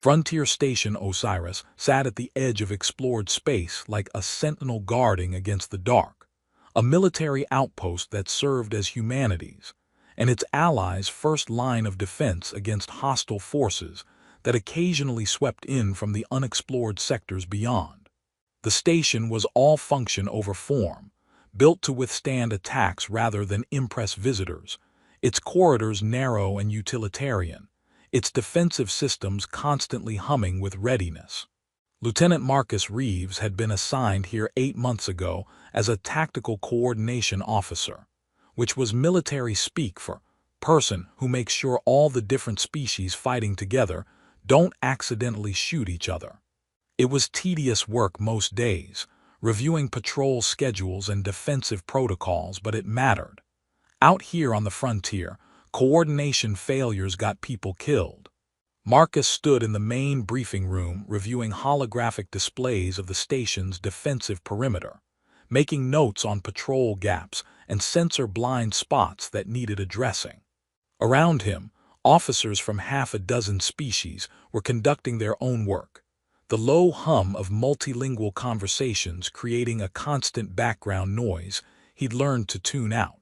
Frontier Station Osiris sat at the edge of explored space like a sentinel guarding against the dark, a military outpost that served as humanity's and its allies' first line of defense against hostile forces that occasionally swept in from the unexplored sectors beyond. The station was all function over form, built to withstand attacks rather than impress visitors, its corridors narrow and utilitarian, its defensive systems constantly humming with readiness. Lieutenant Marcus Reeves had been assigned here 8 months ago as a tactical coordination officer, which was military speak for person who makes sure all the different species fighting together don't accidentally shoot each other. It was tedious work most days, reviewing patrol schedules and defensive protocols, but it mattered. Out here on the frontier, coordination failures got people killed. Marcus stood in the main briefing room reviewing holographic displays of the station's defensive perimeter, making notes on patrol gaps and sensor blind spots that needed addressing. Around him, officers from half a dozen species were conducting their own work, the low hum of multilingual conversations creating a constant background noise he'd learned to tune out.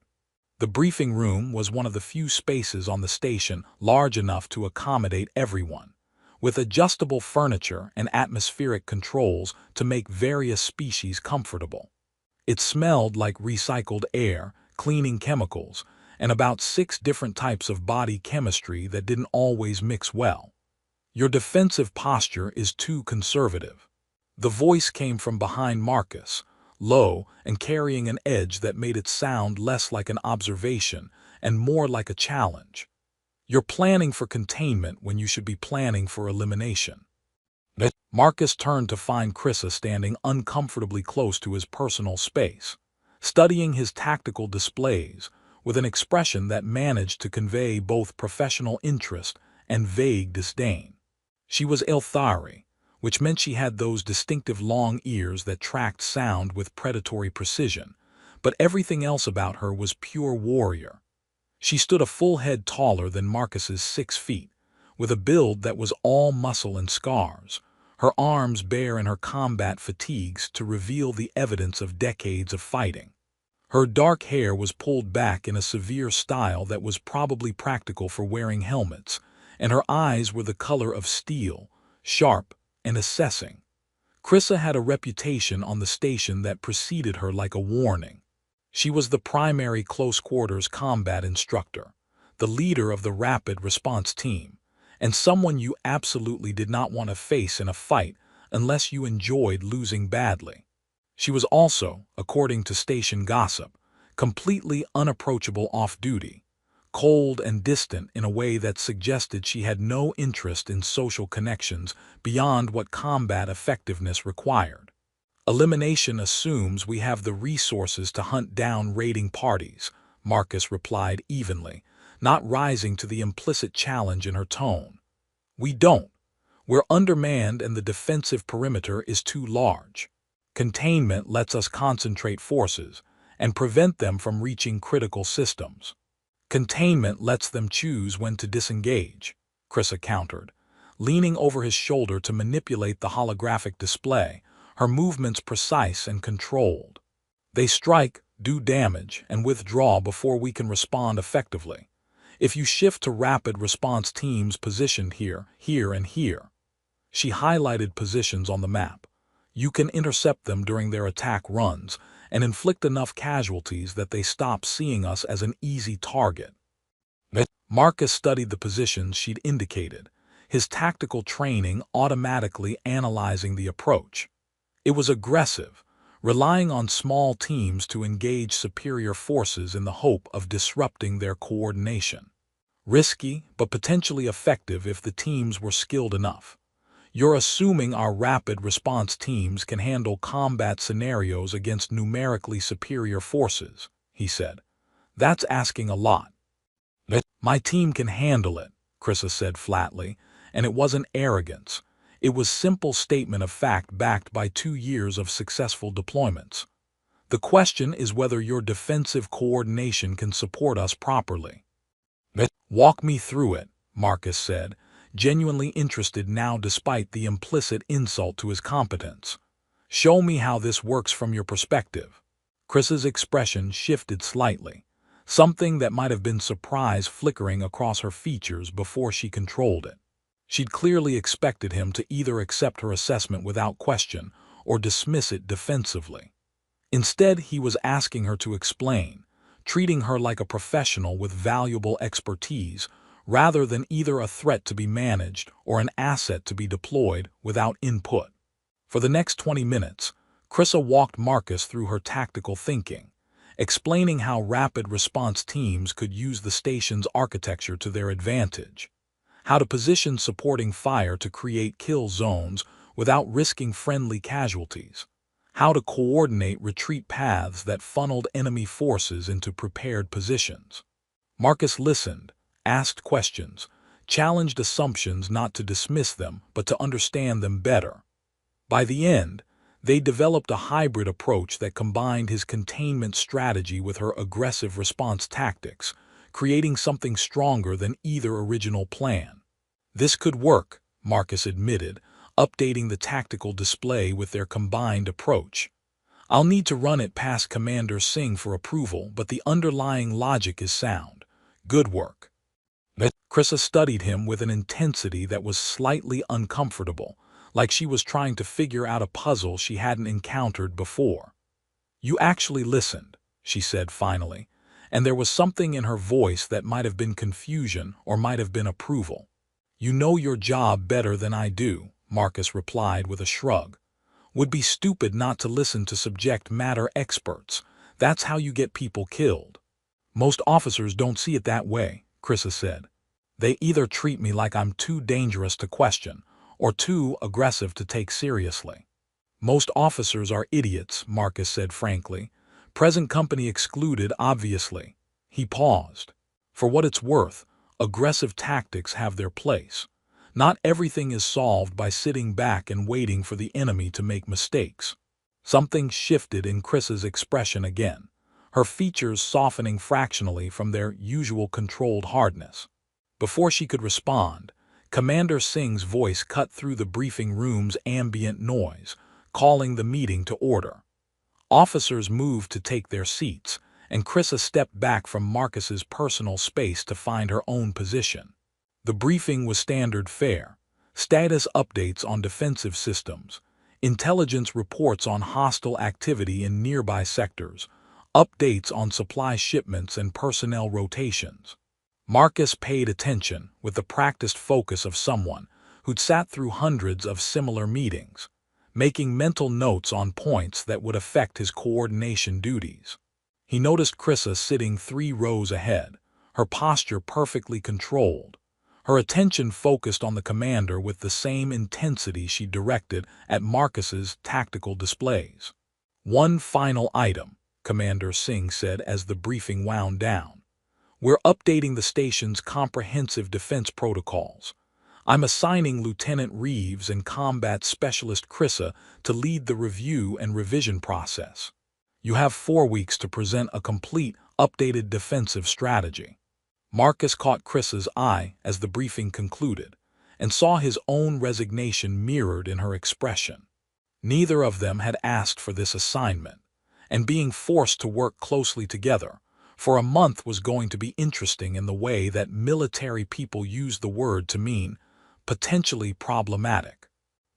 The briefing room was one of the few spaces on the station large enough to accommodate everyone, with adjustable furniture and atmospheric controls to make various species comfortable. It smelled like recycled air, cleaning chemicals, and about 6 different types of body chemistry that didn't always mix well. Your defensive posture is too conservative. The voice came from behind Marcus, low and carrying an edge that made it sound less like an observation and more like a challenge. You're planning for containment when you should be planning for elimination. Marcus turned to find Chrissa standing uncomfortably close to his personal space, studying his tactical displays with an expression that managed to convey both professional interest and vague disdain. She was Elthari, which meant she had those distinctive long ears that tracked sound with predatory precision, but everything else about her was pure warrior. She stood a full head taller than Marcus's 6 feet, with a build that was all muscle and scars, her arms bare in her combat fatigues to reveal the evidence of decades of fighting. Her dark hair was pulled back in a severe style that was probably practical for wearing helmets, and her eyes were the color of steel, sharp and assessing. Chrissa had a reputation on the station that preceded her like a warning. She was the primary close-quarters combat instructor, the leader of the rapid response team, and someone you absolutely did not want to face in a fight unless you enjoyed losing badly. She was also, according to station gossip, completely unapproachable off-duty, cold and distant in a way that suggested she had no interest in social connections beyond what combat effectiveness required. Elimination assumes we have the resources to hunt down raiding parties, Marcus replied evenly, not rising to the implicit challenge in her tone. We don't. We're undermanned and the defensive perimeter is too large. Containment lets us concentrate forces and prevent them from reaching critical systems. Containment lets them choose when to disengage, Chrissa countered, leaning over his shoulder to manipulate the holographic display, her movements precise and controlled. They strike, do damage, and withdraw before we can respond effectively. If you shift to rapid response teams positioned here, here, and here, she highlighted positions on the map. You can intercept them during their attack runs and inflict enough casualties that they stop seeing us as an easy target. Marcus studied the positions she'd indicated, his tactical training automatically analyzing the approach. It was aggressive, relying on small teams to engage superior forces in the hope of disrupting their coordination. Risky, but potentially effective if the teams were skilled enough. You're assuming our rapid response teams can handle combat scenarios against numerically superior forces, he said. That's asking a lot. My team can handle it, Chrissa said flatly, and it wasn't arrogance. It was simple statement of fact backed by 2 years of successful deployments. The question is whether your defensive coordination can support us properly. Walk me through it, Marcus said, genuinely interested now despite the implicit insult to his competence. "Show me how this works from your perspective." Chris's expression shifted slightly, something that might have been surprise flickering across her features before she controlled it. She'd clearly expected him to either accept her assessment without question or dismiss it defensively. Instead, he was asking her to explain, treating her like a professional with valuable expertise, rather than either a threat to be managed or an asset to be deployed without input. For the next 20 minutes, Chrisa walked Marcus through her tactical thinking, explaining how rapid response teams could use the station's architecture to their advantage, how to position supporting fire to create kill zones without risking friendly casualties, how to coordinate retreat paths that funneled enemy forces into prepared positions. Marcus listened, asked questions, challenged assumptions not to dismiss them but to understand them better. By the end, they developed a hybrid approach that combined his containment strategy with her aggressive response tactics, creating something stronger than either original plan. "This could work," Marcus admitted, updating the tactical display with their combined approach. "I'll need to run it past Commander Singh for approval, but the underlying logic is sound. Good work." Chrisa studied him with an intensity that was slightly uncomfortable, like she was trying to figure out a puzzle she hadn't encountered before. "You actually listened," she said finally, and there was something in her voice that might have been confusion or might have been approval. "You know your job better than I do," Marcus replied with a shrug. "Would be stupid not to listen to subject matter experts. That's how you get people killed." "Most officers don't see it that way," Chrisa said. "They either treat me like I'm too dangerous to question or too aggressive to take seriously." "Most officers are idiots," Marcus said frankly. "Present company excluded, obviously." He paused. "For what it's worth, aggressive tactics have their place. Not everything is solved by sitting back and waiting for the enemy to make mistakes." Something shifted in Chris's expression again, her features softening fractionally from their usual controlled hardness. Before she could respond, Commander Singh's voice cut through the briefing room's ambient noise, calling the meeting to order. Officers moved to take their seats, and Chrisa stepped back from Marcus's personal space to find her own position. The briefing was standard fare: status updates on defensive systems, intelligence reports on hostile activity in nearby sectors, updates on supply shipments and personnel rotations. Marcus paid attention with the practiced focus of someone who'd sat through hundreds of similar meetings, making mental notes on points that would affect his coordination duties. He noticed Chrisa sitting 3 rows ahead, her posture perfectly controlled, her attention focused on the commander with the same intensity she directed at Marcus's tactical displays. "One final item," Commander Singh said as the briefing wound down. "We're updating the station's comprehensive defense protocols. I'm assigning Lieutenant Reeves and Combat Specialist Chrisa to lead the review and revision process. You have 4 weeks to present a complete, updated defensive strategy." Marcus caught Chris's eye as the briefing concluded, and saw his own resignation mirrored in her expression. Neither of them had asked for this assignment, and being forced to work closely together for a month was going to be interesting in the way that military people use the word to mean potentially problematic.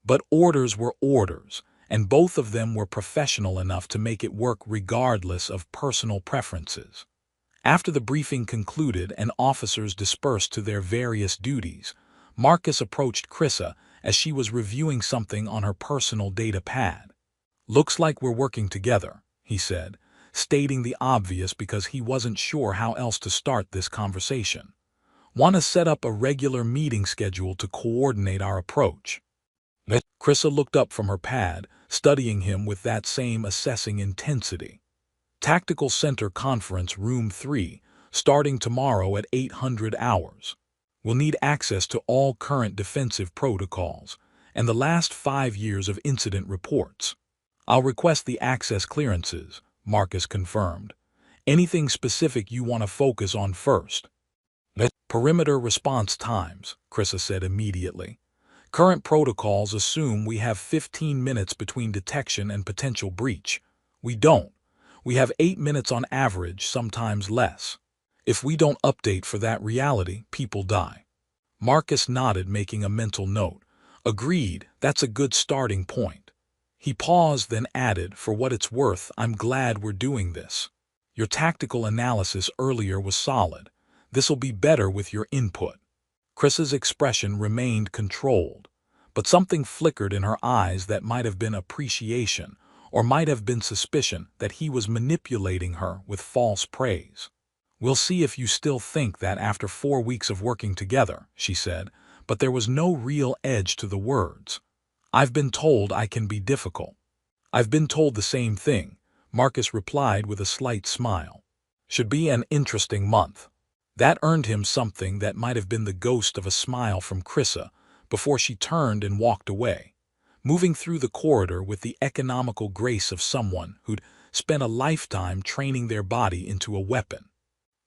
But orders were orders, and both of them were professional enough to make it work regardless of personal preferences. After the briefing concluded and officers dispersed to their various duties, Marcus approached Chrisa as she was reviewing something on her personal data pad. "Looks like we're working together," he said, stating the obvious because he wasn't sure how else to start this conversation. "Want to set up a regular meeting schedule to coordinate our approach." Chrisa looked up from her pad, studying him with that same assessing intensity. "Tactical Center Conference Room 3, starting tomorrow at 800 hours. We'll need access to all current defensive protocols and the last 5 years of incident reports." "I'll request the access clearances," Marcus confirmed. "Anything specific you want to focus on first?" Perimeter response times, Krissa said immediately. Current protocols assume we have 15 minutes between detection and potential breach. We don't. We have 8 minutes on average, sometimes less. If we don't update for that reality, people die. Marcus nodded, making a mental note. Agreed, that's a good starting point. He paused, then added, for what it's worth, I'm glad we're doing this. Your tactical analysis earlier was solid. This'll be better with your input. Chris's expression remained controlled, but something flickered in her eyes that might have been appreciation, or might have been suspicion that he was manipulating her with false praise. We'll see if you still think that after 4 weeks of working together, she said, but there was no real edge to the words. I've been told I can be difficult. I've been told the same thing, Marcus replied with a slight smile. Should be an interesting month. That earned him something that might have been the ghost of a smile from Krissa before she turned and walked away, moving through the corridor with the economical grace of someone who'd spent a lifetime training their body into a weapon.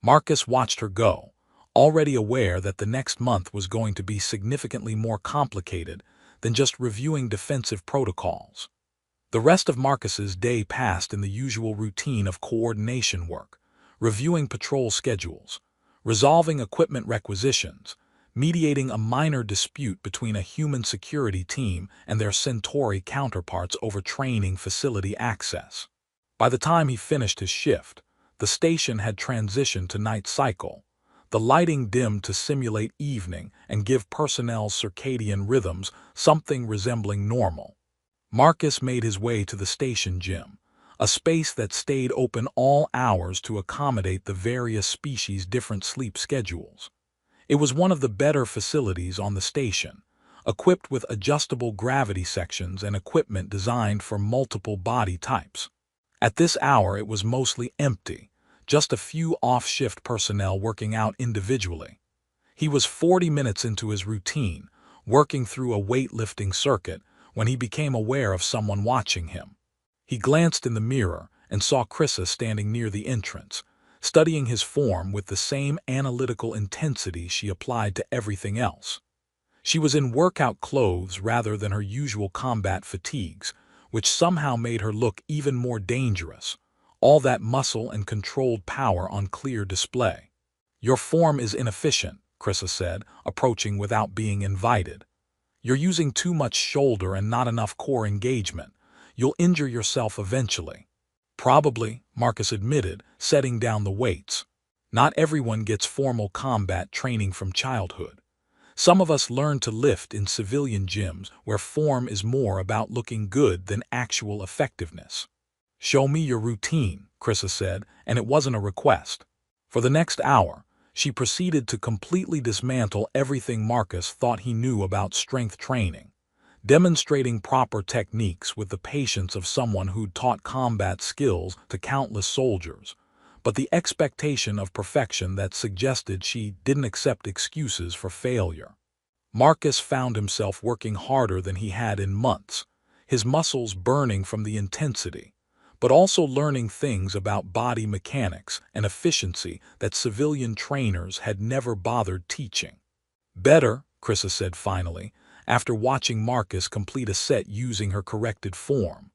Marcus watched her go, already aware that the next month was going to be significantly more complicated than just reviewing defensive protocols. The rest of Marcus's day passed in the usual routine of coordination work, reviewing patrol schedules, resolving equipment requisitions, mediating a minor dispute between a human security team and their Centauri counterparts over training facility access. By the time he finished his shift, the station had transitioned to night cycle, the lighting dimmed to simulate evening and give personnel's circadian rhythms something resembling normal. Marcus made his way to the station gym, a space that stayed open all hours to accommodate the various species' different sleep schedules. It was one of the better facilities on the station, equipped with adjustable gravity sections and equipment designed for multiple body types. At this hour it was mostly empty, just a few off-shift personnel working out individually. He was 40 minutes into his routine, working through a weightlifting circuit, when he became aware of someone watching him. He glanced in the mirror and saw Krissa standing near the entrance, studying his form with the same analytical intensity she applied to everything else. She was in workout clothes rather than her usual combat fatigues, which somehow made her look even more dangerous, all that muscle and controlled power on clear display. Your form is inefficient, Krissa said, approaching without being invited. You're using too much shoulder and not enough core engagement. You'll injure yourself eventually. Probably, Marcus admitted, setting down the weights. Not everyone gets formal combat training from childhood. Some of us learn to lift in civilian gyms where form is more about looking good than actual effectiveness. Show me your routine, Krissa said, and it wasn't a request. For the next hour, she proceeded to completely dismantle everything Marcus thought he knew about strength training, demonstrating proper techniques with the patience of someone who'd taught combat skills to countless soldiers, but the expectation of perfection that suggested she didn't accept excuses for failure. Marcus found himself working harder than he had in months, his muscles burning from the intensity, but also learning things about body mechanics and efficiency that civilian trainers had never bothered teaching. Better, Krissa said finally, after watching Marcus complete a set using her corrected form.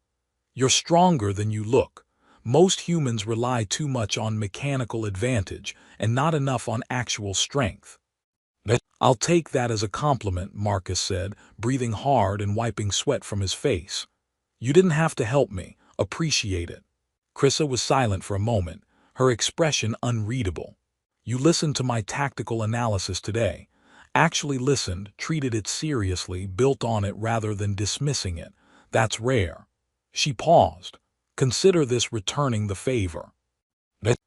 You're stronger than you look. Most humans rely too much on mechanical advantage and not enough on actual strength. I'll take that as a compliment, Marcus said, breathing hard and wiping sweat from his face. You didn't have to help me. Appreciate it. Krissa was silent for a moment, her expression unreadable. You listened to my tactical analysis today. Actually listened, treated it seriously, built on it rather than dismissing it. That's rare. She paused. Consider this returning the favor.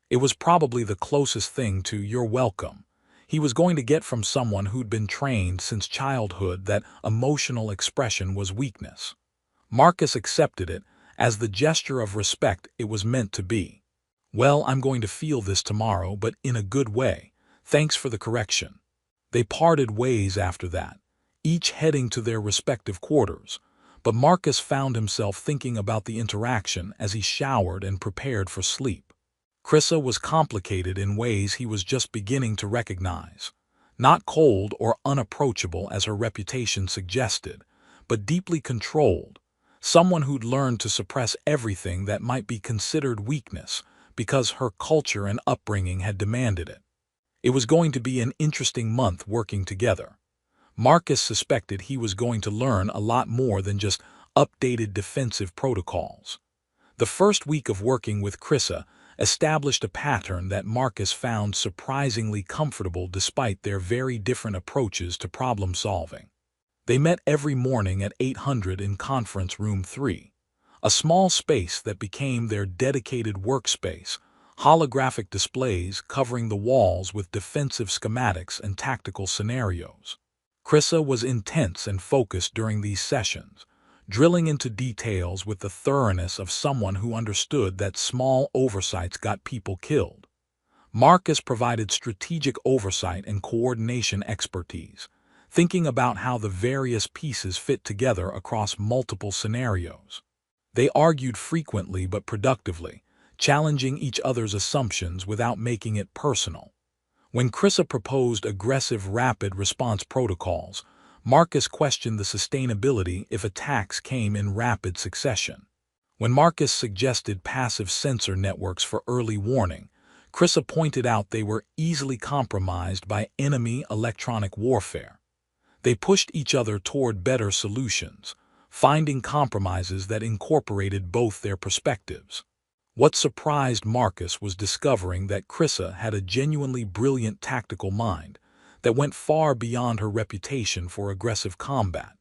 It was probably the closest thing to "you're welcome" he was going to get from someone who'd been trained since childhood that emotional expression was weakness. Marcus accepted it as the gesture of respect it was meant to be. Well, I'm going to feel this tomorrow, but in a good way. Thanks for the correction. They parted ways after that, each heading to their respective quarters, but Marcus found himself thinking about the interaction as he showered and prepared for sleep. Krissa was complicated in ways he was just beginning to recognize. Not cold or unapproachable as her reputation suggested, but deeply controlled, someone who'd learned to suppress everything that might be considered weakness because her culture and upbringing had demanded it. It was going to be an interesting month working together. Marcus suspected he was going to learn a lot more than just updated defensive protocols. The first week of working with Krissa established a pattern that Marcus found surprisingly comfortable despite their very different approaches to problem solving. They met every morning at 800 in Conference Room 3, a small space that became their dedicated workspace, holographic displays covering the walls with defensive schematics and tactical scenarios. Krissa was intense and focused during these sessions, drilling into details with the thoroughness of someone who understood that small oversights got people killed. Marcus provided strategic oversight and coordination expertise, thinking about how the various pieces fit together across multiple scenarios. They argued frequently but productively, challenging each other's assumptions without making it personal. When Krissa proposed aggressive rapid response protocols, Marcus questioned the sustainability if attacks came in rapid succession. When Marcus suggested passive sensor networks for early warning, Krissa pointed out they were easily compromised by enemy electronic warfare. They pushed each other toward better solutions, finding compromises that incorporated both their perspectives. What surprised Marcus was discovering that Krissa had a genuinely brilliant tactical mind that went far beyond her reputation for aggressive combat.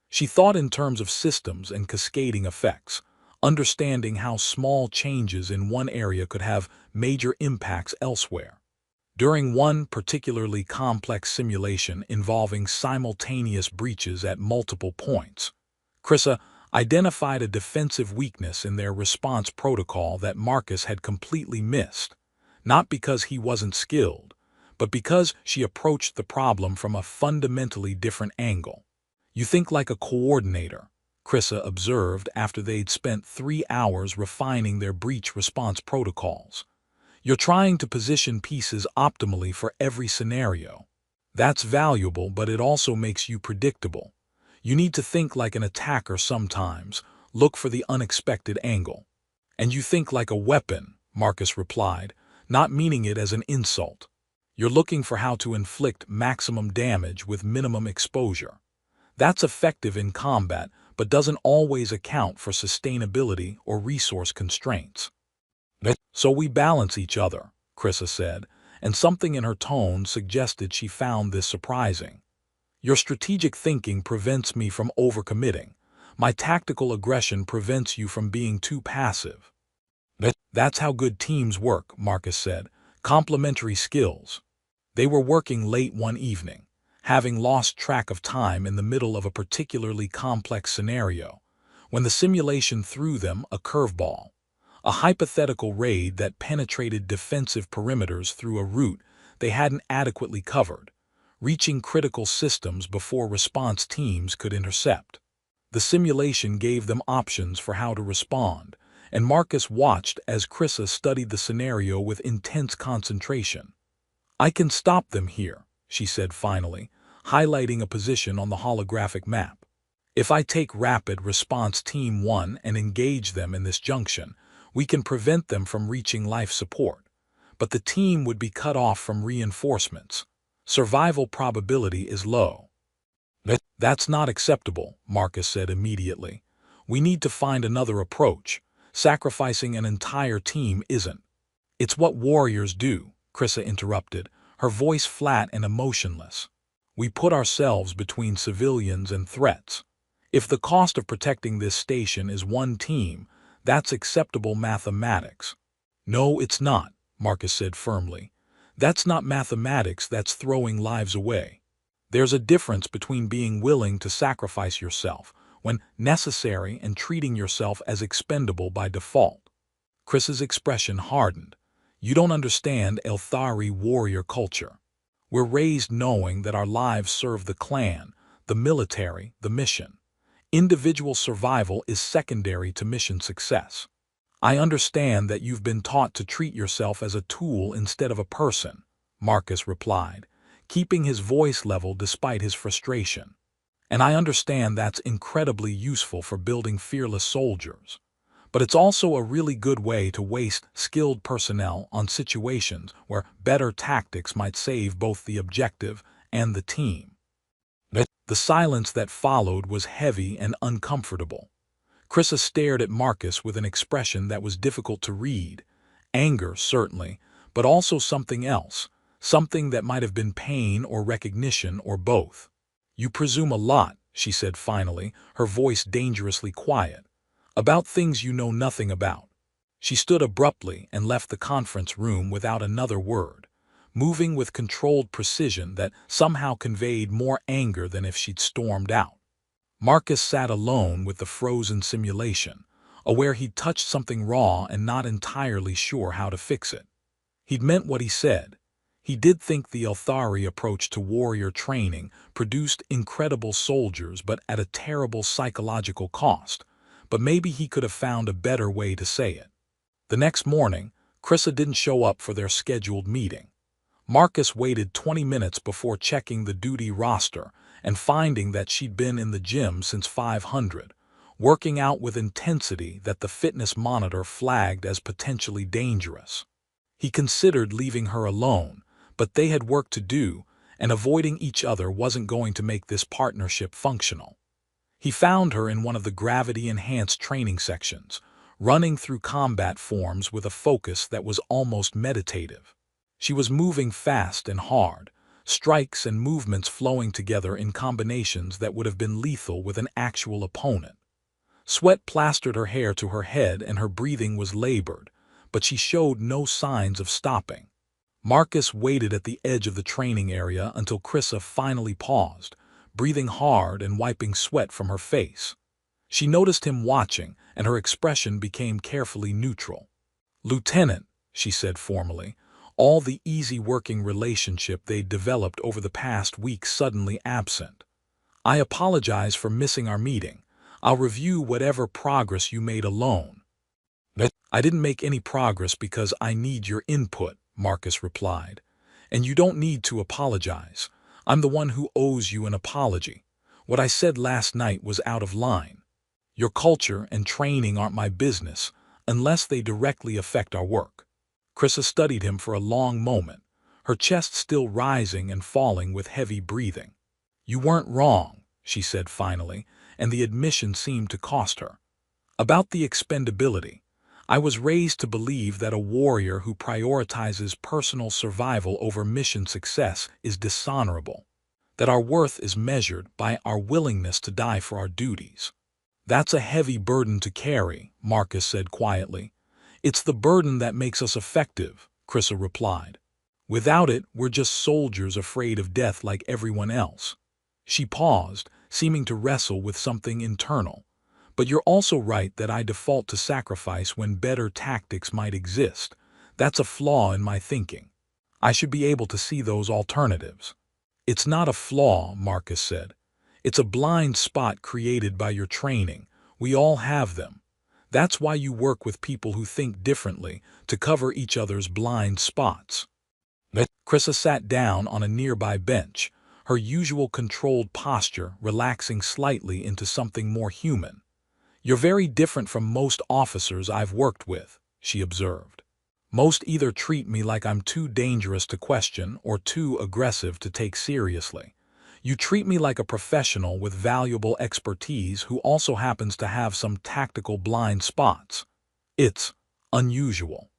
She thought in terms of systems and cascading effects, understanding how small changes in one area could have major impacts elsewhere. During one particularly complex simulation involving simultaneous breaches at multiple points, Krissa identified a defensive weakness in their response protocol that Marcus had completely missed, not because he wasn't skilled, but because she approached the problem from a fundamentally different angle. "You think like a coordinator," Krissa observed after they'd spent 3 hours refining their breach response protocols. "You're trying to position pieces optimally for every scenario. That's valuable, but it also makes you predictable. You need to think like an attacker sometimes, look for the unexpected angle." "And you think like a weapon," Marcus replied, not meaning it as an insult. "You're looking for how to inflict maximum damage with minimum exposure. That's effective in combat, but doesn't always account for sustainability or resource constraints." "So we balance each other," Krissa said, and something in her tone suggested she found this surprising. "Your strategic thinking prevents me from overcommitting. My tactical aggression prevents you from being too passive." "That's how good teams work," Marcus said. "Complementary skills." They were working late one evening, having lost track of time in the middle of a particularly complex scenario, when the simulation threw them a curveball. A hypothetical raid that penetrated defensive perimeters through a route they hadn't adequately covered, reaching critical systems before response teams could intercept. The simulation gave them options for how to respond, and Marcus watched as Krissa studied the scenario with intense concentration. "I can stop them here," she said finally, highlighting a position on the holographic map. "If I take Rapid Response Team 1 and engage them in this junction, we can prevent them from reaching life support. But the team would be cut off from reinforcements. Survival probability is low." "That's not acceptable," Marcus said immediately. "We need to find another approach. Sacrificing an entire team isn't." "It's what warriors do," Krissa interrupted, her voice flat and emotionless. "We put ourselves between civilians and threats. If the cost of protecting this station is one team, that's acceptable mathematics." "No, it's not," Marcus said firmly. "That's not mathematics, that's throwing lives away. There's a difference between being willing to sacrifice yourself when necessary and treating yourself as expendable by default." Chris's expression hardened. "You don't understand Elthari warrior culture. We're raised knowing that our lives serve the clan, the military, the mission. Individual survival is secondary to mission success." I understand that you've been taught to treat yourself as a tool instead of a person, Marcus replied, keeping his voice level despite his frustration. And I understand that's incredibly useful for building fearless soldiers. But it's also a really good way to waste skilled personnel on situations where better tactics might save both the objective and the team. The silence that followed was heavy and uncomfortable. Krissa stared at Marcus with an expression that was difficult to read. Anger, certainly, but also something else, something that might have been pain or recognition or both. "You presume a lot," she said finally, her voice dangerously quiet, "about things you know nothing about." She stood abruptly and left the conference room without another word, moving with controlled precision that somehow conveyed more anger than if she'd stormed out. Marcus sat alone with the frozen simulation, aware he'd touched something raw and not entirely sure how to fix it. He'd meant what he said. He did think the Elthari approach to warrior training produced incredible soldiers but at a terrible psychological cost, but maybe he could have found a better way to say it. The next morning, Krissa didn't show up for their scheduled meeting. Marcus waited 20 minutes before checking the duty roster and finding that she'd been in the gym since 500, working out with intensity that the fitness monitor flagged as potentially dangerous. He considered leaving her alone, but they had work to do, and avoiding each other wasn't going to make this partnership functional. He found her in one of the gravity-enhanced training sections, running through combat forms with a focus that was almost meditative. She was moving fast and hard, strikes and movements flowing together in combinations that would have been lethal with an actual opponent. Sweat plastered her hair to her head and her breathing was labored, but she showed no signs of stopping. Marcus waited at the edge of the training area until Krissa finally paused, breathing hard and wiping sweat from her face. She noticed him watching, and her expression became carefully neutral. "Lieutenant," she said formally, all the easy working relationship they'd developed over the past week suddenly absent. "I apologize for missing our meeting. I'll review whatever progress you made alone." "I didn't make any progress because I need your input," Marcus replied. "And you don't need to apologize. I'm the one who owes you an apology. What I said last night was out of line. Your culture and training aren't my business unless they directly affect our work." Krissa studied him for a long moment, her chest still rising and falling with heavy breathing. "You weren't wrong," she said finally, and the admission seemed to cost her. "About the expendability. I was raised to believe that a warrior who prioritizes personal survival over mission success is dishonorable, that our worth is measured by our willingness to die for our duties." "That's a heavy burden to carry," Marcus said quietly. "It's the burden that makes us effective," Krissa replied. "Without it, we're just soldiers afraid of death like everyone else." She paused, seeming to wrestle with something internal. "But you're also right that I default to sacrifice when better tactics might exist. That's a flaw in my thinking. I should be able to see those alternatives." "It's not a flaw," Marcus said. "It's a blind spot created by your training. We all have them. That's why you work with people who think differently, to cover each other's blind spots." Krissa sat down on a nearby bench, her usual controlled posture relaxing slightly into something more human. "You're very different from most officers I've worked with," she observed. "Most either treat me like I'm too dangerous to question or too aggressive to take seriously. You treat me like a professional with valuable expertise who also happens to have some tactical blind spots. It's unusual.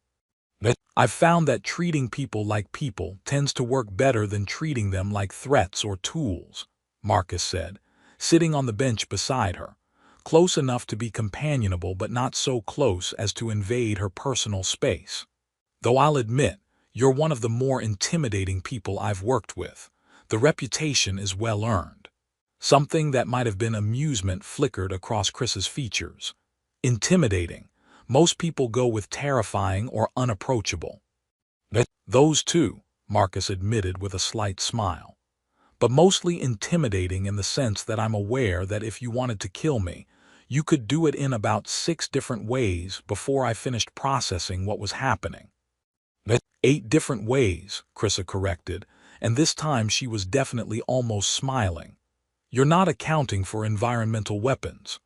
I've found that treating people like people tends to work better than treating them like threats or tools," Marcus said, sitting on the bench beside her, close enough to be companionable but not so close as to invade her personal space. "Though I'll admit, you're one of the more intimidating people I've worked with. The reputation is well earned." Something that might have been amusement flickered across Chris's features. "Intimidating. Most people go with terrifying or unapproachable." "Those too," Marcus admitted with a slight smile. "But mostly intimidating in the sense that I'm aware that if you wanted to kill me, You could do it in about 6 different ways before I finished processing what was happening. 8 different ways, Krissa corrected, and this time she was definitely almost smiling. You're not accounting for environmental weapons.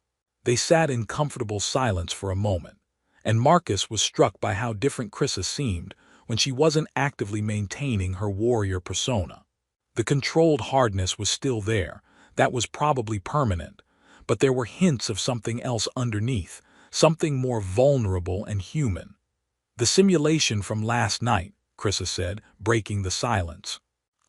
They sat in comfortable silence for a moment, and Marcus was struck by how different Krissa seemed when she wasn't actively maintaining her warrior persona. The controlled hardness was still there, that was probably permanent, but there were hints of something else underneath, something more vulnerable and human. The simulation from last night, Krissa said, breaking the silence.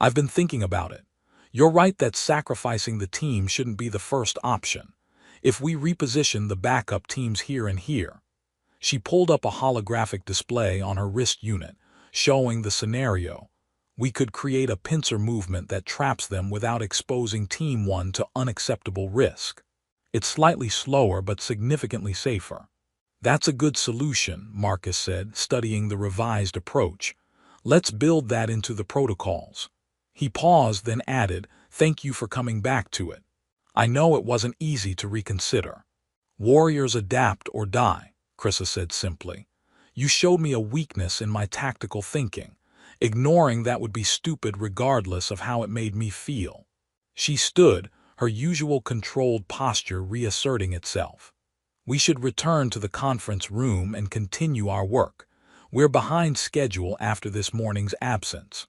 I've been thinking about it. You're right that sacrificing the team shouldn't be the first option. If we reposition the backup teams here and here. She pulled up a holographic display on her wrist unit, showing the scenario. We could create a pincer movement that traps them without exposing Team 1 to unacceptable risk. It's slightly slower but significantly safer. That's a good solution, Marcus said, studying the revised approach. Let's build that into the protocols. He paused, then added, thank you for coming back to it. I know it wasn't easy to reconsider. Warriors adapt or die, Krissa said simply. You showed me a weakness in my tactical thinking. Ignoring that would be stupid regardless of how it made me feel. She stood, her usual controlled posture reasserting itself. We should return to the conference room and continue our work. We're behind schedule after this morning's absence.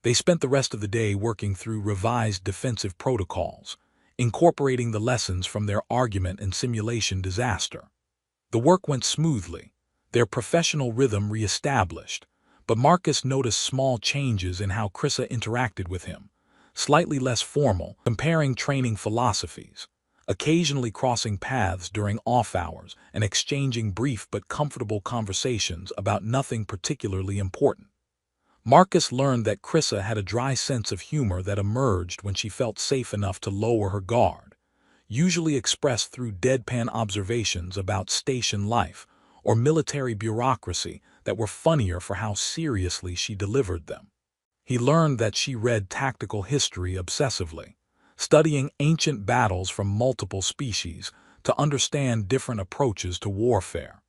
They spent the rest of the day working through revised defensive protocols, incorporating the lessons from their argument and simulation disaster. The work went smoothly, their professional rhythm reestablished, but Marcus noticed small changes in how Krissa interacted with him, slightly less formal, comparing training philosophies, occasionally crossing paths during off hours and exchanging brief but comfortable conversations about nothing particularly important. Marcus learned that Krissa had a dry sense of humor that emerged when she felt safe enough to lower her guard, usually expressed through deadpan observations about station life or military bureaucracy that were funnier for how seriously she delivered them. He learned that she read tactical history obsessively, studying ancient battles from multiple species to understand different approaches to warfare.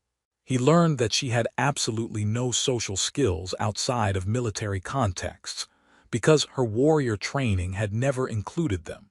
He learned that she had absolutely no social skills outside of military contexts because her warrior training had never included them,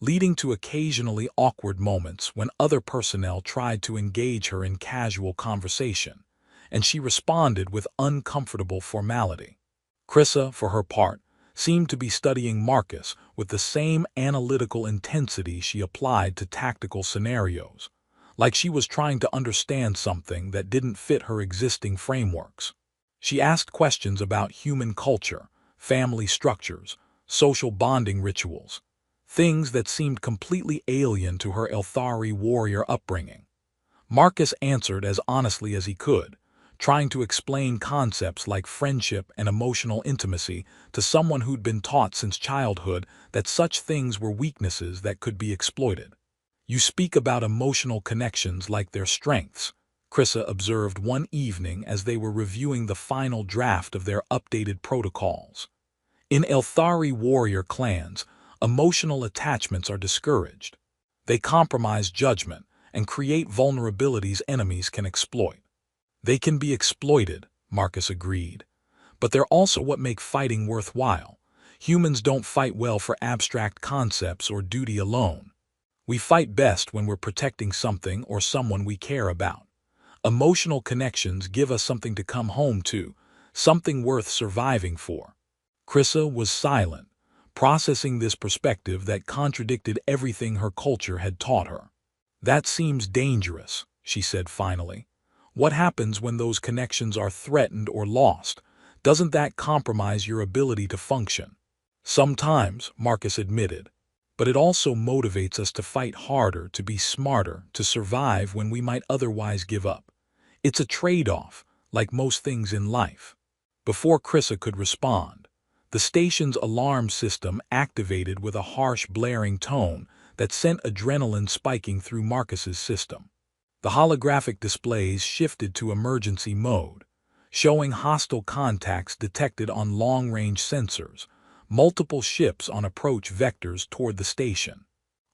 leading to occasionally awkward moments when other personnel tried to engage her in casual conversation, and she responded with uncomfortable formality. Krissa, for her part, seemed to be studying Marcus with the same analytical intensity she applied to tactical scenarios, like she was trying to understand something that didn't fit her existing frameworks. She asked questions about human culture, family structures, social bonding rituals, things that seemed completely alien to her Elthari warrior upbringing. Marcus answered as honestly as he could, trying to explain concepts like friendship and emotional intimacy to someone who'd been taught since childhood that such things were weaknesses that could be exploited. You speak about emotional connections like they're strengths, Krissa observed one evening as they were reviewing the final draft of their updated protocols. In Elthari warrior clans, emotional attachments are discouraged. They compromise judgment and create vulnerabilities enemies can exploit. They can be exploited, Marcus agreed, but they're also what make fighting worthwhile. Humans don't fight well for abstract concepts or duty alone. We fight best when we're protecting something or someone we care about. Emotional connections give us something to come home to, something worth surviving for. Krissa was silent, processing this perspective that contradicted everything her culture had taught her. That seems dangerous, she said finally. What happens when those connections are threatened or lost? Doesn't that compromise your ability to function? Sometimes, Marcus admitted, but it also motivates us to fight harder, to be smarter, to survive when we might otherwise give up. It's a trade-off, like most things in life. Before Krissa could respond, the station's alarm system activated with a harsh blaring tone that sent adrenaline spiking through Marcus's system. The holographic displays shifted to emergency mode, showing hostile contacts detected on long-range sensors, multiple ships on approach vectors toward the station.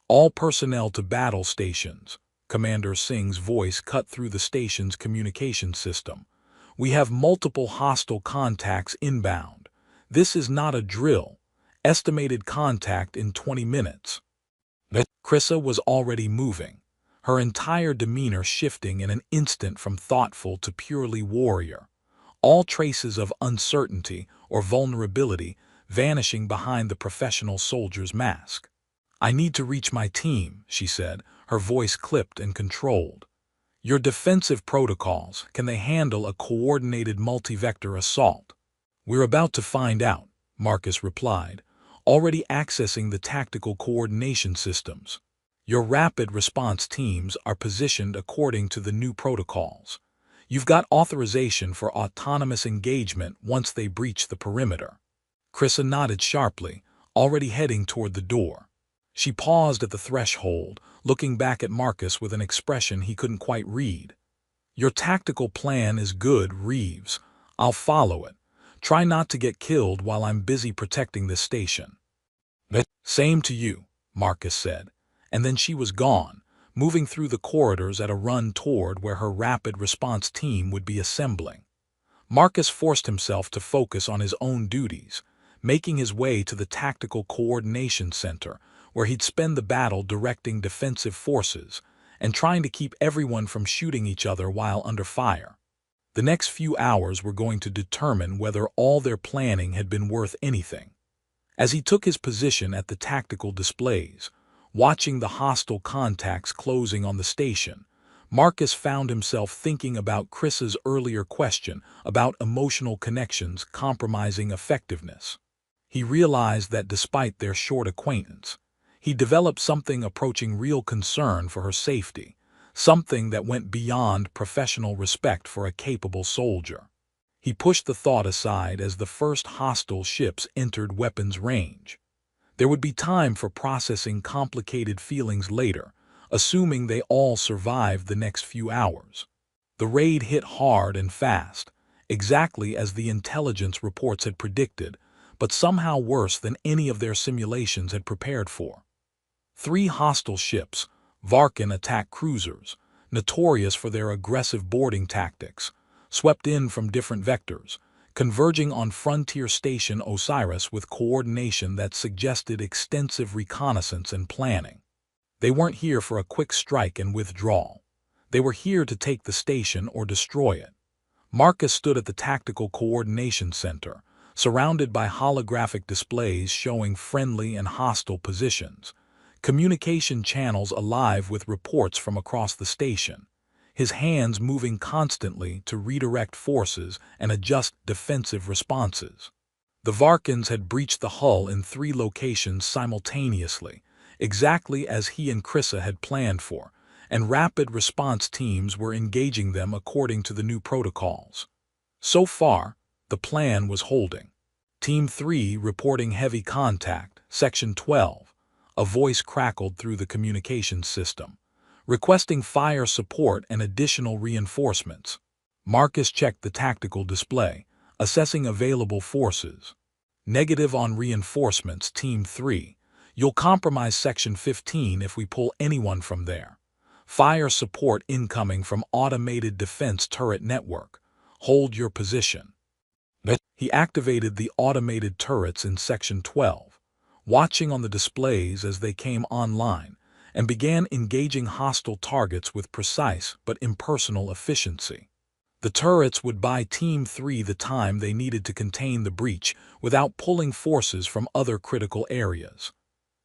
All personnel to battle stations, Commander Singh's voice cut through the station's communication system. "We have multiple hostile contacts inbound. This is not a drill. Estimated contact in 20 minutes. Krissa was already moving, her entire demeanor shifting in an instant from thoughtful to purely warrior, all traces of uncertainty or vulnerability vanishing behind the professional soldier's mask. "I need to reach my team," she said, her voice clipped and controlled. "Your defensive protocols, can they handle a coordinated multi-vector assault?" "We're about to find out," Marcus replied, already accessing the tactical coordination systems. "Your rapid response teams are positioned according to the new protocols. You've got authorization for autonomous engagement once they breach the perimeter." Krissa nodded sharply, already heading toward the door. She paused at the threshold, looking back at Marcus with an expression he couldn't quite read. "Your tactical plan is good, Reeves. I'll follow it. Try not to get killed while I'm busy protecting this station." "Same to you," Marcus said, and then she was gone, moving through the corridors at a run toward where her rapid response team would be assembling. Marcus forced himself to focus on his own duties, making his way to the Tactical Coordination Center, where he'd spend the battle directing defensive forces and trying to keep everyone from shooting each other while under fire. The next few hours were going to determine whether all their planning had been worth anything. As he took his position at the tactical displays, watching the hostile contacts closing on the station, Marcus found himself thinking about Chris's earlier question about emotional connections compromising effectiveness. He realized that despite their short acquaintance, he developed something approaching real concern for her safety, something that went beyond professional respect for a capable soldier. He pushed the thought aside as the first hostile ships entered weapons range. There would be time for processing complicated feelings later, assuming they all survived the next few hours. The raid hit hard and fast, exactly as the intelligence reports had predicted, but somehow worse than any of their simulations had prepared for. 3 hostile ships, Varkan attack cruisers, notorious for their aggressive boarding tactics, swept in from different vectors, converging on frontier station Osiris with coordination that suggested extensive reconnaissance and planning. They weren't here for a quick strike and withdrawal. They were here to take the station or destroy it. Marcus stood at the Tactical Coordination Center, surrounded by holographic displays showing friendly and hostile positions, communication channels alive with reports from across the station, his hands moving constantly to redirect forces and adjust defensive responses. The Varkans had breached the hull in 3 locations simultaneously, exactly as he and Krissa had planned for, and rapid response teams were engaging them according to the new protocols. So far, the plan was holding. Team 3 reporting heavy contact, Section 12. A voice crackled through the communications system, requesting fire support and additional reinforcements. Marcus checked the tactical display, assessing available forces. Negative on reinforcements, Team 3. You'll compromise Section 15 if we pull anyone from there. Fire support incoming from Automated Defense Turret Network. Hold your position. He activated the automated turrets in Section 12, watching on the displays as they came online, and began engaging hostile targets with precise but impersonal efficiency. The turrets would buy Team 3 the time they needed to contain the breach without pulling forces from other critical areas.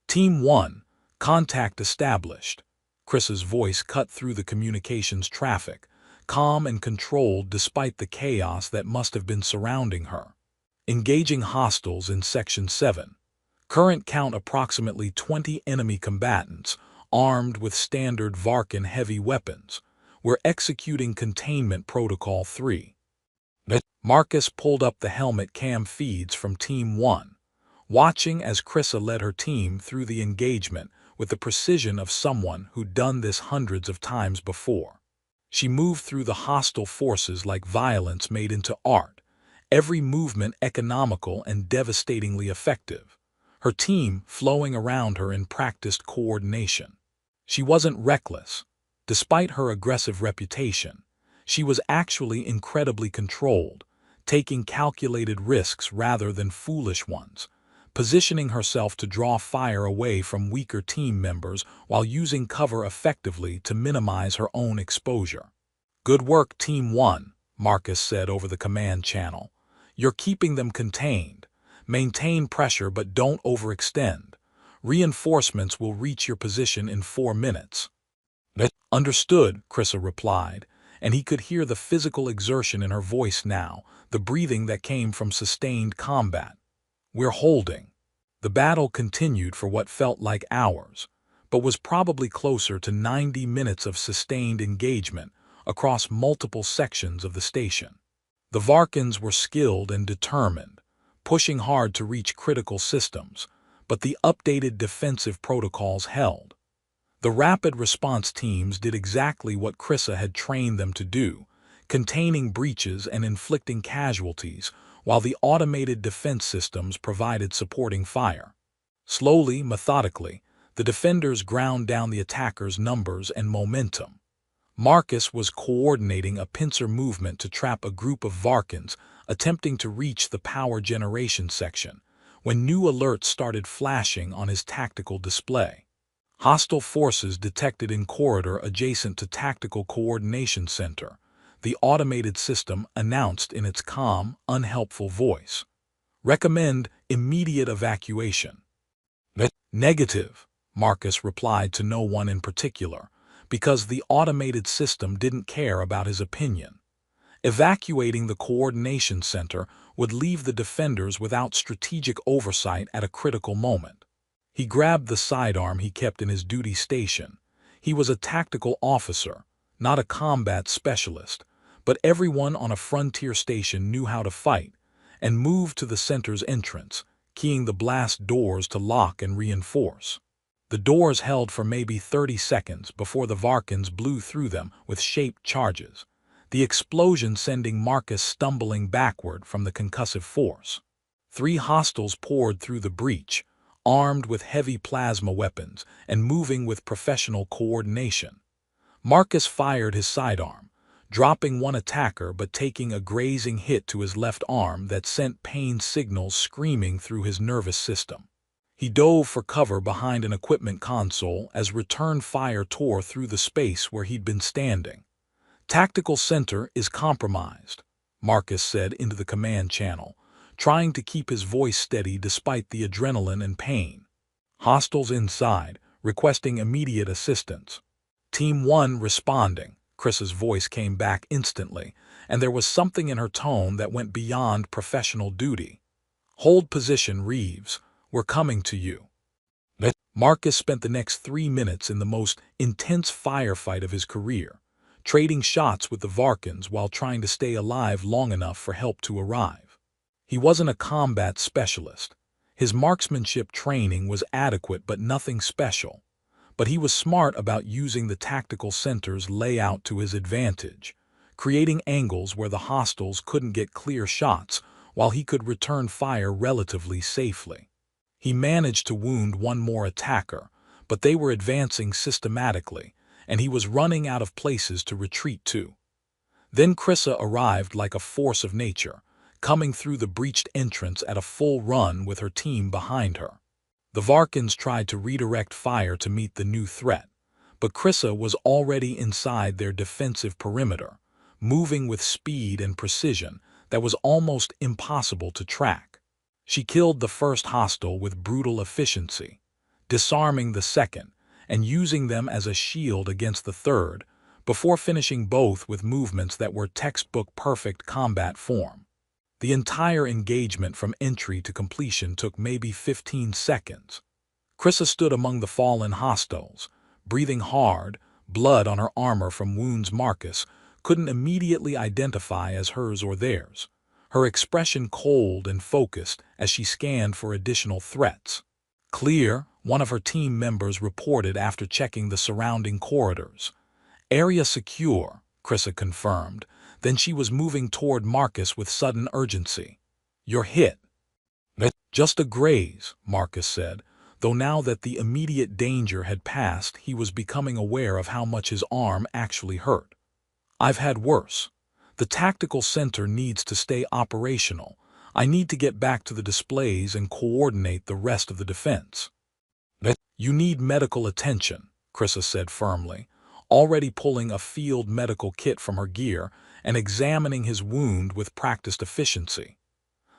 Team 1, contact established. Chris's voice cut through the communications traffic, calm and controlled despite the chaos that must have been surrounding her. Engaging hostiles in Section 7. Current count approximately 20 enemy combatants, armed with standard Varkan heavy weapons. We're executing Containment Protocol 3. Marcus pulled up the helmet cam feeds from Team 1, watching as Krissa led her team through the engagement with the precision of someone who'd done this hundreds of times before. She moved through the hostile forces like violence made into art, every movement economical and devastatingly effective, her team flowing around her in practiced coordination. She wasn't reckless, Despite her aggressive reputation, she was actually incredibly controlled, taking calculated risks rather than foolish ones, positioning herself to draw fire away from weaker team members while using cover effectively to minimize her own exposure. "Good work, Team 1, Marcus said over the command channel. "You're keeping them contained. Maintain pressure but don't overextend. Reinforcements will reach your position in 4 minutes. "Understood," Krissa replied, and he could hear the physical exertion in her voice now, the breathing that came from sustained combat. "We're holding." The battle continued for what felt like hours, but was probably closer to 90 minutes of sustained engagement across multiple sections of the station. The Varkans were skilled and determined, pushing hard to reach critical systems, but the updated defensive protocols held. The rapid response teams did exactly what Krissa had trained them to do, containing breaches and inflicting casualties, while the automated defense systems provided supporting fire. Slowly, methodically, the defenders ground down the attackers' numbers and momentum. Marcus was coordinating a pincer movement to trap a group of Varkans attempting to reach the power generation section, when new alerts started flashing on his tactical display. Hostile forces detected in corridor adjacent to Tactical Coordination Center, the automated system announced in its calm, unhelpful voice. "Recommend immediate evacuation." "Negative," Marcus replied to no one in particular, because the automated system didn't care about his opinion. Evacuating the coordination center would leave the defenders without strategic oversight at a critical moment. He grabbed the sidearm he kept in his duty station. He was a tactical officer, not a combat specialist, but everyone on a frontier station knew how to fight, and moved to the center's entrance, keying the blast doors to lock and reinforce. The doors held for maybe 30 seconds before the Varkans blew through them with shaped charges, the explosion sending Marcus stumbling backward from the concussive force. 3 hostiles poured through the breach, armed with heavy plasma weapons and moving with professional coordination. Marcus fired his sidearm, dropping one attacker but taking a grazing hit to his left arm that sent pain signals screaming through his nervous system. He dove for cover behind an equipment console as return fire tore through the space where he'd been standing. "Tactical center is compromised," Marcus said into the command channel, trying to keep his voice steady despite the adrenaline and pain. "Hostiles inside, requesting immediate assistance." "Team 1 responding," Chris's voice came back instantly, and there was something in her tone that went beyond professional duty. "Hold position, Reeves. We're coming to you." Marcus spent the next 3 minutes in the most intense firefight of his career, trading shots with the Varkans while trying to stay alive long enough for help to arrive. He wasn't a combat specialist. His marksmanship training was adequate but nothing special. But he was smart about using the tactical center's layout to his advantage, creating angles where the hostiles couldn't get clear shots while he could return fire relatively safely. He managed to wound one more attacker, but they were advancing systematically, and he was running out of places to retreat to. Then Krissa arrived like a force of nature, coming through the breached entrance at a full run with her team behind her. The Varkans tried to redirect fire to meet the new threat, but Krissa was already inside their defensive perimeter, moving with speed and precision that was almost impossible to track. She killed the first hostile with brutal efficiency, disarming the second and using them as a shield against the third, before finishing both with movements that were textbook-perfect combat form. The entire engagement from entry to completion took maybe 15 seconds. Krissa stood among the fallen hostiles, breathing hard, blood on her armor from wounds Marcus couldn't immediately identify as hers or theirs, her expression cold and focused as she scanned for additional threats. "Clear," one of her team members reported after checking the surrounding corridors. "Area secure," Krissa confirmed. Then she was moving toward Marcus with sudden urgency. "You're hit." "Just a graze," Marcus said, though now that the immediate danger had passed, he was becoming aware of how much his arm actually hurt. "I've had worse. The tactical center needs to stay operational. I need to get back to the displays and coordinate the rest of the defense." "You need medical attention," Krissa said firmly, already pulling a field medical kit from her gear and examining his wound with practiced efficiency.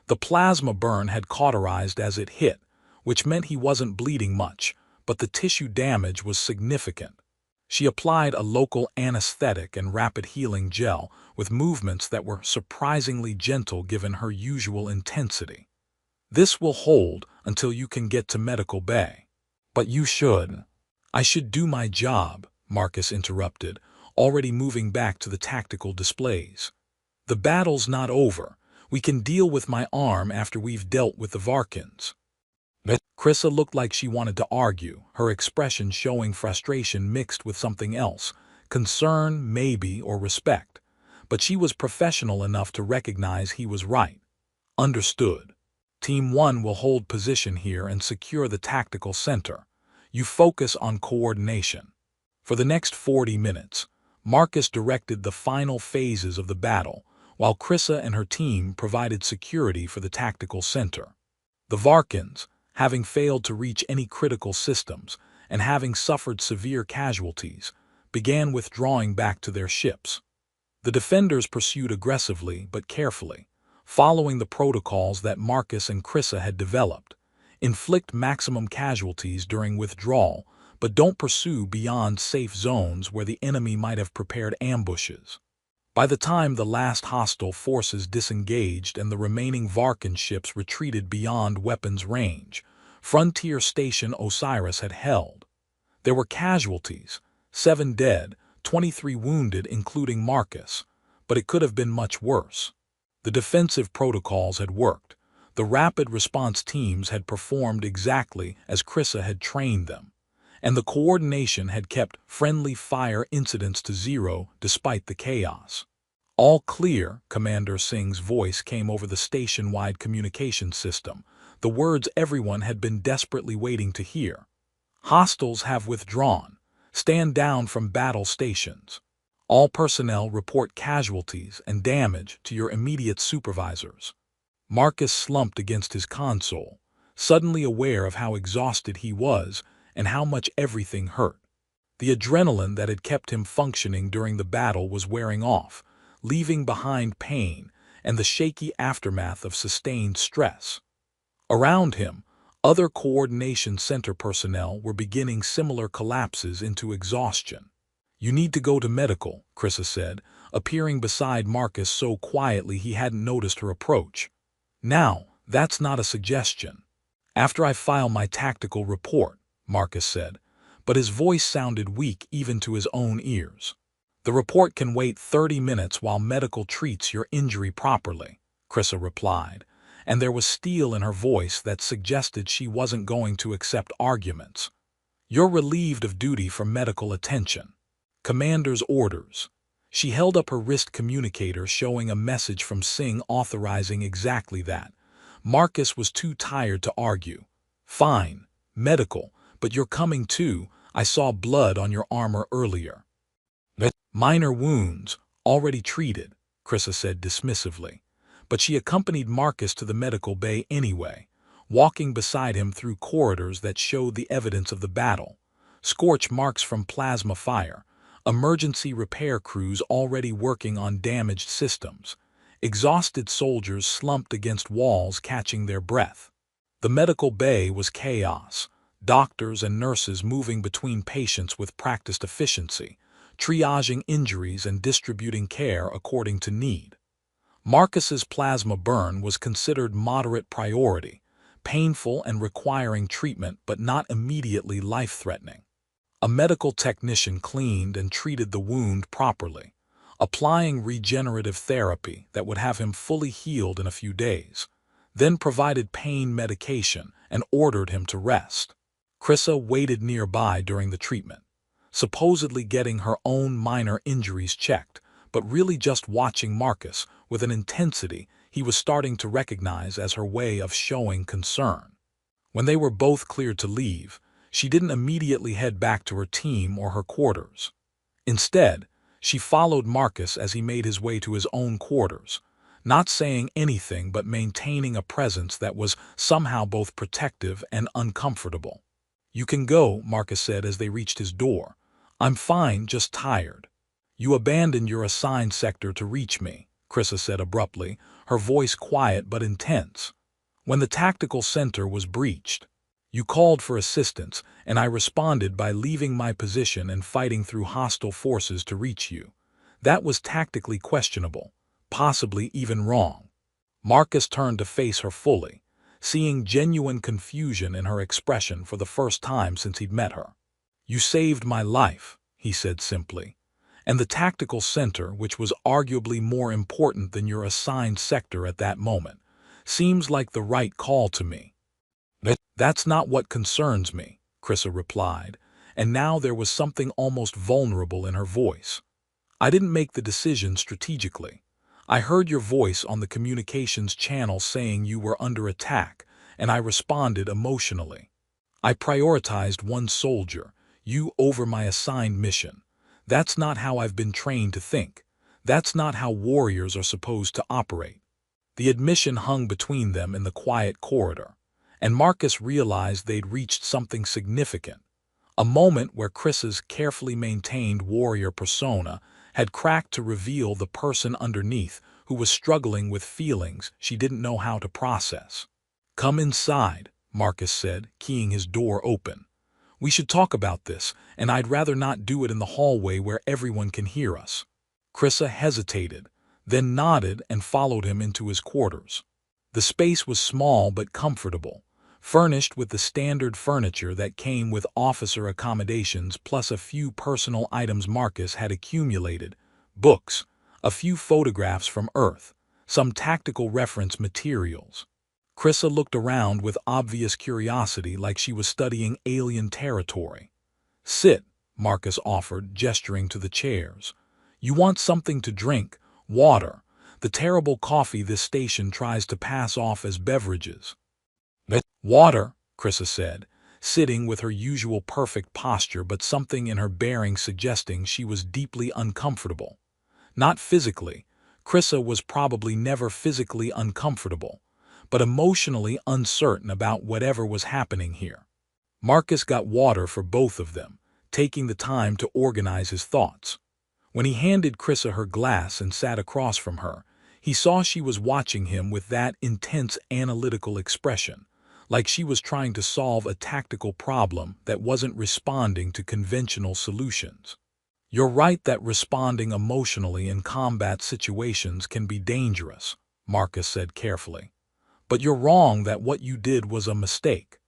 The plasma burn had cauterized as it hit, which meant he wasn't bleeding much, but the tissue damage was significant. She applied a local anesthetic and rapid healing gel with movements that were surprisingly gentle given her usual intensity. "This will hold until you can get to medical bay." "But you should." "I should do my job," Marcus interrupted, already moving back to the tactical displays. "The battle's not over. We can deal with my arm after we've dealt with the Varkins." Krissa looked like she wanted to argue, her expression showing frustration mixed with something else, concern, maybe, or respect. But she was professional enough to recognize he was right. "Understood. Team 1 will hold position here and secure the tactical center. You focus on coordination." For the next 40 minutes, Marcus directed the final phases of the battle, while Krissa and her team provided security for the tactical center. The Varkins, having failed to reach any critical systems and having suffered severe casualties, began withdrawing back to their ships. The defenders pursued aggressively but carefully, following the protocols that Marcus and Krissa had developed. Inflict maximum casualties during withdrawal, but don't pursue beyond safe zones where the enemy might have prepared ambushes. By the time the last hostile forces disengaged and the remaining Varkin ships retreated beyond weapons range, Frontier Station Osiris had held. There were casualties, 7 dead, 23 wounded including Marcus, but it could have been much worse. The defensive protocols had worked. The rapid response teams had performed exactly as Krissa had trained them, and the coordination had kept friendly fire incidents to 0 despite the chaos. "All clear," Commander Singh's voice came over the station-wide communication system, the words everyone had been desperately waiting to hear. "Hostiles have withdrawn. Stand down from battle stations. All personnel report casualties and damage to your immediate supervisors." Marcus slumped against his console, suddenly aware of how exhausted he was and how much everything hurt. The adrenaline that had kept him functioning during the battle was wearing off, leaving behind pain and the shaky aftermath of sustained stress. Around him, other coordination center personnel were beginning similar collapses into exhaustion. "You need to go to medical," Krissa said, appearing beside Marcus so quietly he hadn't noticed her approach. "Now, that's not a suggestion. After I file my tactical report," Marcus said, but his voice sounded weak even to his own ears. "The report can wait 30 minutes while medical treats your injury properly," Krissa replied, and there was steel in her voice that suggested she wasn't going to accept arguments. "You're relieved of duty for medical attention. Commander's orders." She held up her wrist communicator showing a message from Singh authorizing exactly that. Marcus was too tired to argue. "Fine, medical, but you're coming too. I saw blood on your armor earlier." "Minor wounds, already treated," Krissa said dismissively. But she accompanied Marcus to the medical bay anyway, walking beside him through corridors that showed the evidence of the battle. Scorch marks from plasma fire, emergency repair crews already working on damaged systems, exhausted soldiers slumped against walls catching their breath. The medical bay was chaos, doctors and nurses moving between patients with practiced efficiency, triaging injuries and distributing care according to need. Marcus's plasma burn was considered moderate priority, painful and requiring treatment but not immediately life-threatening. A medical technician cleaned and treated the wound properly, applying regenerative therapy that would have him fully healed in a few days, then provided pain medication and ordered him to rest. Krissa waited nearby during the treatment, supposedly getting her own minor injuries checked, but really just watching Marcus with an intensity he was starting to recognize as her way of showing concern. When they were both cleared to leave, she didn't immediately head back to her team or her quarters. Instead, she followed Marcus as he made his way to his own quarters, not saying anything but maintaining a presence that was somehow both protective and uncomfortable. "You can go," Marcus said as they reached his door. "I'm fine, just tired." "You abandoned your assigned sector to reach me," Krissa said abruptly, her voice quiet but intense. "When the tactical center was breached, you called for assistance, and I responded by leaving my position and fighting through hostile forces to reach you. That was tactically questionable, possibly even wrong." Marcus turned to face her fully, seeing genuine confusion in her expression for the first time since he'd met her. "You saved my life," he said simply, "and the tactical center, which was arguably more important than your assigned sector at that moment, seems like the right call to me." "That's not what concerns me," Krissa replied, and now there was something almost vulnerable in her voice. "I didn't make the decision strategically. I heard your voice on the communications channel saying you were under attack, and I responded emotionally. I prioritized one soldier, you, over my assigned mission. That's not how I've been trained to think. That's not how warriors are supposed to operate." The admission hung between them in the quiet corridor, and Marcus realized they'd reached something significant, a moment where Chris's carefully maintained warrior persona had cracked to reveal the person underneath who was struggling with feelings she didn't know how to process. "Come inside," Marcus said, keying his door open. "We should talk about this, and I'd rather not do it in the hallway where everyone can hear us." Krissa hesitated, then nodded and followed him into his quarters. The space was small but comfortable, furnished with the standard furniture that came with officer accommodations plus a few personal items Marcus had accumulated: books, a few photographs from Earth, some tactical reference materials. Krissa looked around with obvious curiosity, like she was studying alien territory. "Sit," Marcus offered, gesturing to the chairs. "You want something to drink, water, the terrible coffee this station tries to pass off as beverages." "Water," Krissa said, sitting with her usual perfect posture but something in her bearing suggesting she was deeply uncomfortable. Not physically, Krissa was probably never physically uncomfortable, but emotionally uncertain about whatever was happening here. Marcus got water for both of them, taking the time to organize his thoughts. When he handed Krissa her glass and sat across from her, he saw she was watching him with that intense analytical expression, like she was trying to solve a tactical problem that wasn't responding to conventional solutions. "You're right that responding emotionally in combat situations can be dangerous," Marcus said carefully. "But you're wrong that what you did was a mistake.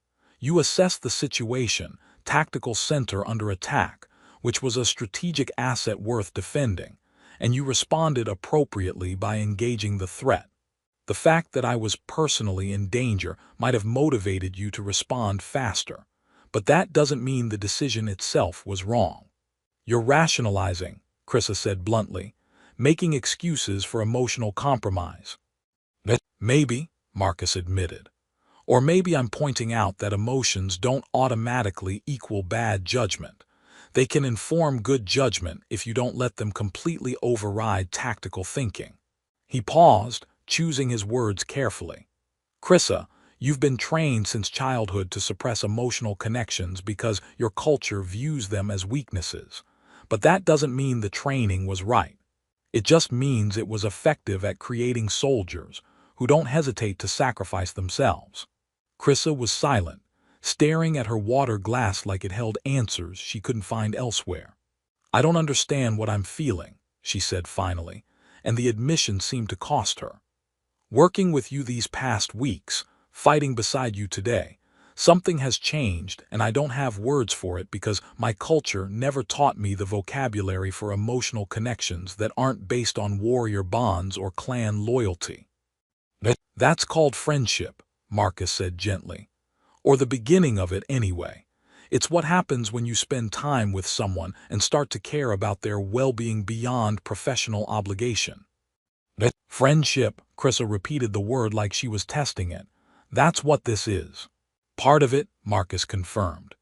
You assessed the situation, tactical center under attack, which was a strategic asset worth defending, and you responded appropriately by engaging the threat. The fact that I was personally in danger might have motivated you to respond faster, but that doesn't mean the decision itself was wrong." "You're rationalizing," Krissa said bluntly, "making excuses for emotional compromise." "Maybe," Marcus admitted. "Or maybe I'm pointing out that emotions don't automatically equal bad judgment. They can inform good judgment if you don't let them completely override tactical thinking." He paused, choosing his words carefully. "Krissa, you've been trained since childhood to suppress emotional connections because your culture views them as weaknesses. But that doesn't mean the training was right. It just means it was effective at creating soldiers who don't hesitate to sacrifice themselves." Krissa was silent, staring at her water glass like it held answers she couldn't find elsewhere. "I don't understand what I'm feeling," she said finally, and the admission seemed to cost her. "Working with you these past weeks, fighting beside you today, something has changed and I don't have words for it because my culture never taught me the vocabulary for emotional connections that aren't based on warrior bonds or clan loyalty." "That's called friendship," Marcus said gently. "Or the beginning of it anyway. It's what happens when you spend time with someone and start to care about their well-being beyond professional obligation." "Friendship," Krissa repeated the word like she was testing it. "That's what this is." Part of it, Marcus confirmed.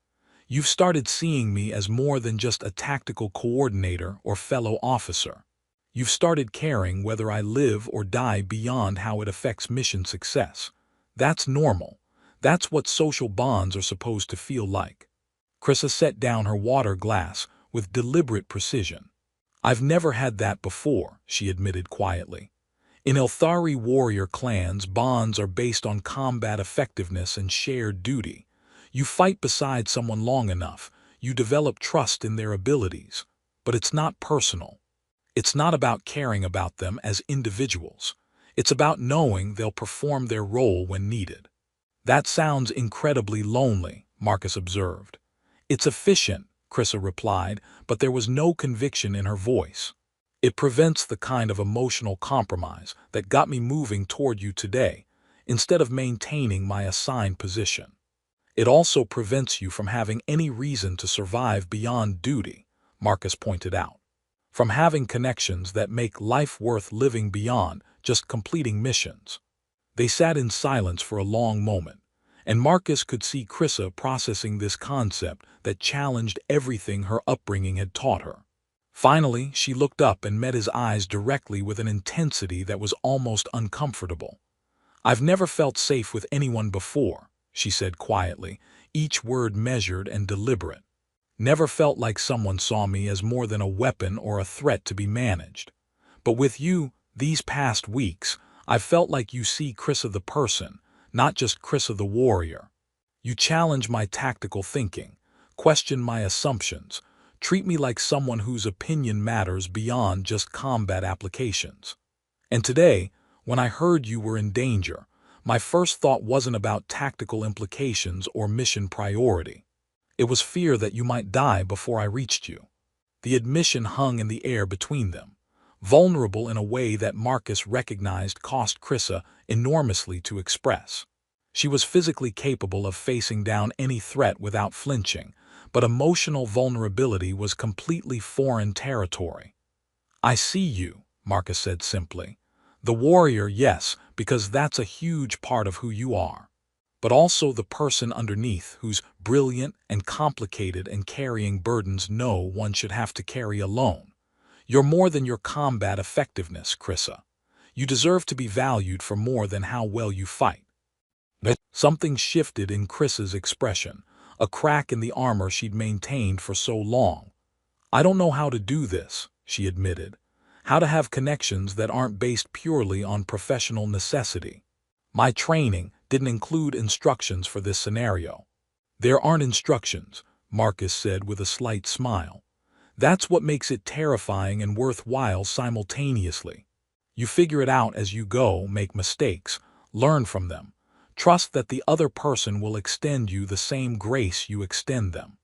You've started seeing me as more than just a tactical coordinator or fellow officer. You've started caring whether I live or die beyond how it affects mission success. That's normal. That's what social bonds are supposed to feel like. Krissa set down her water glass with deliberate precision. I've never had that before, she admitted quietly. In Elthari warrior clans, bonds are based on combat effectiveness and shared duty. You fight beside someone long enough, you develop trust in their abilities. But it's not personal. It's not about caring about them as individuals. It's about knowing they'll perform their role when needed. That sounds incredibly lonely, Marcus observed. It's efficient, Krissa replied, but there was no conviction in her voice. It prevents the kind of emotional compromise that got me moving toward you today, instead of maintaining my assigned position. It also prevents you from having any reason to survive beyond duty, Marcus pointed out. From having connections that make life worth living beyond just completing missions. They sat in silence for a long moment, and Marcus could see Krissa processing this concept that challenged everything her upbringing had taught her. Finally, she looked up and met his eyes directly with an intensity that was almost uncomfortable. I've never felt safe with anyone before, she said quietly, each word measured and deliberate. Never felt like someone saw me as more than a weapon or a threat to be managed. But with you, these past weeks, I've felt like you see Krissa the person, not just Krissa the warrior. You challenge my tactical thinking, question my assumptions, treat me like someone whose opinion matters beyond just combat applications. And today, when I heard you were in danger, my first thought wasn't about tactical implications or mission priority. It was fear that you might die before I reached you. The admission hung in the air between them, vulnerable in a way that Marcus recognized cost Krissa enormously to express. She was physically capable of facing down any threat without flinching, but emotional vulnerability was completely foreign territory. I see you, Marcus said simply. The warrior, yes, because that's a huge part of who you are. But also the person underneath who's brilliant and complicated and carrying burdens no one should have to carry alone. You're more than your combat effectiveness, Krissa. You deserve to be valued for more than how well you fight. Something shifted in Krissa's expression, a crack in the armor she'd maintained for so long. I don't know how to do this, she admitted. How to have connections that aren't based purely on professional necessity. My training didn't include instructions for this scenario. There aren't instructions, Marcus said with a slight smile. That's what makes it terrifying and worthwhile simultaneously. You figure it out as you go, make mistakes, learn from them. Trust that the other person will extend you the same grace you extend them.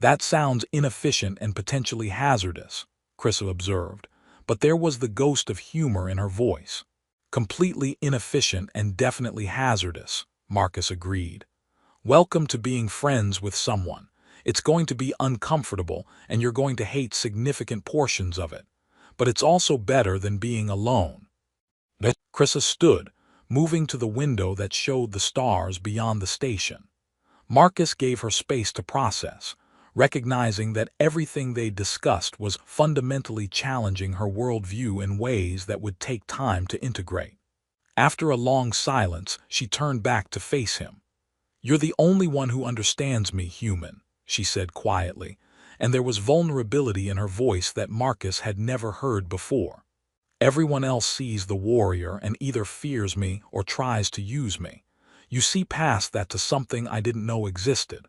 That sounds inefficient and potentially hazardous, Krissa observed, but there was the ghost of humor in her voice. Completely inefficient and definitely hazardous, Marcus agreed. Welcome to being friends with someone. It's going to be uncomfortable and you're going to hate significant portions of it. But it's also better than being alone. Krissa stood, moving to the window that showed the stars beyond the station. Marcus gave her space to process, recognizing that everything they discussed was fundamentally challenging her worldview in ways that would take time to integrate. After a long silence, she turned back to face him. You're the only one who understands me, human, she said quietly, and there was vulnerability in her voice that Marcus had never heard before. Everyone else sees the warrior and either fears me or tries to use me. You see past that to something I didn't know existed.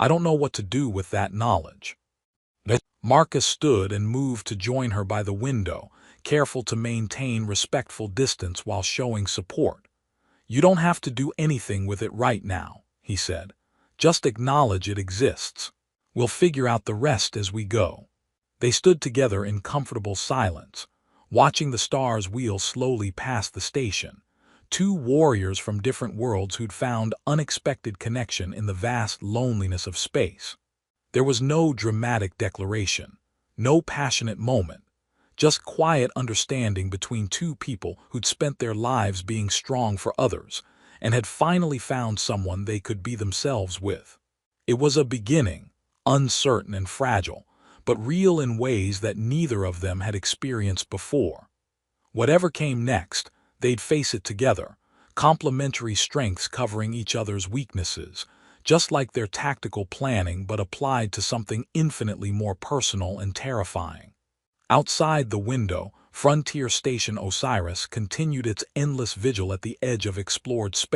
I don't know what to do with that knowledge. Marcus stood and moved to join her by the window, careful to maintain respectful distance while showing support. You don't have to do anything with it right now, he said. Just acknowledge it exists. We'll figure out the rest as we go. They stood together in comfortable silence, watching the stars wheel slowly past the station. Two warriors from different worlds who'd found unexpected connection in the vast loneliness of space. There was no dramatic declaration, no passionate moment, just quiet understanding between two people who'd spent their lives being strong for others, and had finally found someone they could be themselves with. It was a beginning, uncertain and fragile, but real in ways that neither of them had experienced before. Whatever came next, they'd face it together, complementary strengths covering each other's weaknesses, just like their tactical planning but applied to something infinitely more personal and terrifying. Outside the window, Frontier Station Osiris continued its endless vigil at the edge of explored space.